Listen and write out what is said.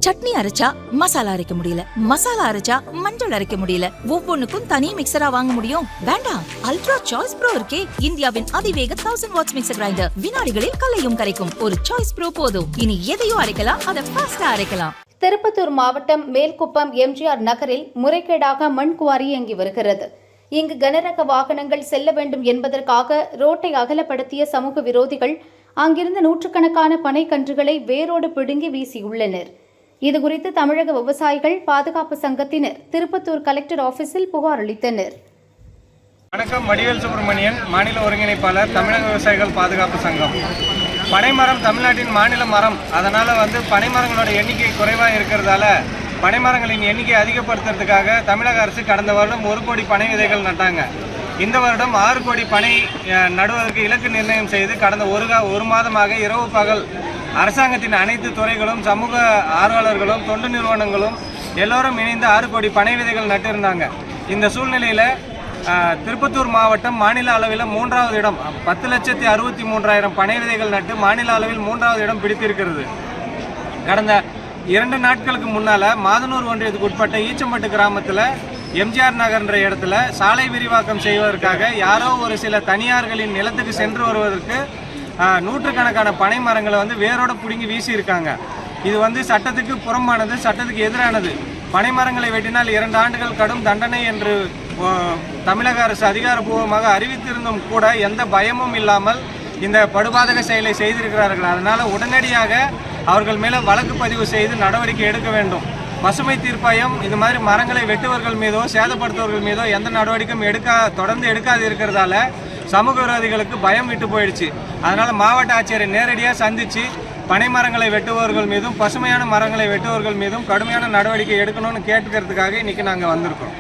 சட்னி அரைச்சா மசாலா அரைக்க முடியல, மசாலா அரைச்சா மஞ்சள் அரைக்க முடியல, ஒவ்வொன்னுக்கும் தனி மிக்சரா வாங்க முடியும்? வேண்டாம், அல்ட்ரா சாய்ஸ் ப்ரோ இருக்கே, இந்தியாவின் அதிவேக 1000 வாட்ஸ் மிக்சர் கிரைண்டர், வினாடிகளில் கல்லையும் கரைக்கும். ஒரு சாய்ஸ் ப்ரோ போதும். இனி எதையும் அரைக்கலாம், அதை ஃபாஸ்டா அரைக்கலாம். திருப்பத்தூர் மாவட்டம் மேல்குப்பம் எம்ஜிஆர் நகரில் முறைகேடாக மண் குவாரி இயங்கி வருகிறது. இங்கு கனரக வாகனங்கள் செல்ல வேண்டும் என்பதற்காக ரோட்டை அகலப்படுத்திய சமூக விரோதிகள் அங்கிருந்த நூற்றுக்கணக்கான பனைக்கன்றுகளை வேரோடு பிடுங்கி வீசியுள்ளனர். இதுகுறித்து தமிழக விவசாயிகள் பாதுகாப்பு சங்கத்தினர் திருப்பத்தூர் கலெக்டர் ஆபீஸில் புகார் அளித்தனர். வணக்கம், வடிவேல் சுப்பிரமணியன், மாநில ஒருங்கிணைப்பாளர், தமிழக விவசாயிகள் பாதுகாப்பு சங்கம். பனைமரம் தமிழ்நாட்டின் மாநில மரம். அதனால் பனைமரங்களோட எண்ணிக்கை குறைவாக இருக்கிறதால பனைமரங்களின் எண்ணிக்கையை அதிகப்படுத்துறதுக்காக தமிழக அரசு கடந்த வருடம் 1 கோடி பனை விதைகள் நட்டாங்க. இந்த வருடம் 6 கோடி பனை நடுவதற்கு இலக்கு நிர்ணயம் செய்து கடந்த ஒரு மாதமாக இரவு பகல் அரசாங்கத்தின் அனைத்து துறைகளும், சமூக ஆர்வலர்களும், தொண்டு நிறுவனங்களும் எல்லோரும் இணைந்து 6 கோடி பனை விதைகள் நட்டிருந்தாங்க. இந்த சூழ்நிலையில் திருப்பத்தூர் மாவட்டம் மாநில அளவில் 3வது இடம், 10,63,000 பனை விதைகள் நட்டு மாநில அளவில் 3வது இடம் பிடித்திருக்கிறது. கடந்த 2 நாட்களுக்கு முன்னால் மாதனூர் ஒன்றியத்துக்கு உட்பட்ட ஈச்சம்பட்டு கிராமத்தில் எம்ஜிஆர் நகர்ன்ற இடத்துல சாலை விரிவாக்கம் செய்வதற்காக யாரோ ஒரு சில தனியார்களின் நிலத்துக்கு சென்று வருவதற்கு நூற்றுக்கணக்கான பனை மரங்களை வேரோட பிடுங்கி வீசியிருக்காங்க. இது சட்டத்துக்கு புறம்பானது, சட்டத்துக்கு எதிரானது. பனை மரங்களை வெட்டினால் 2 ஆண்டுகள் கடும் தண்டனை என்று தமிழக அரசு அதிகாரப்பூர்வமாக அறிவித்திருந்தும் கூட எந்த பயமும் இல்லாமல் இந்த படுபாதக செயலை செய்திருக்கிறார்கள். அதனால் உடனடியாக அவர்கள் மேலே வழக்கு பதிவு செய்து நடவடிக்கை எடுக்க வேண்டும். பசுமை தீர்ப்பாயம் இது மாதிரி மரங்களை வெட்டுவர்கள் மீதோ சேதப்படுத்துவர்கள் மீதோ எந்த நடவடிக்கையும் தொடர்ந்து எடுக்காது இருக்கிறதால சமூக விரோதிகளுக்கு பயம் விட்டு போயிடுச்சு. அதனால் மாவட்ட ஆட்சியரை நேரடியாக சந்தித்து பனை மரங்களை வெட்டுபவர்கள் மீதும் பசுமையான மரங்களை வெட்டுபவர்கள் மீதும் கடுமையான நடவடிக்கை எடுக்கணும்னு கேட்டுக்கிறதுக்காக இன்றைக்கி நாங்கள் வந்திருக்கோம்.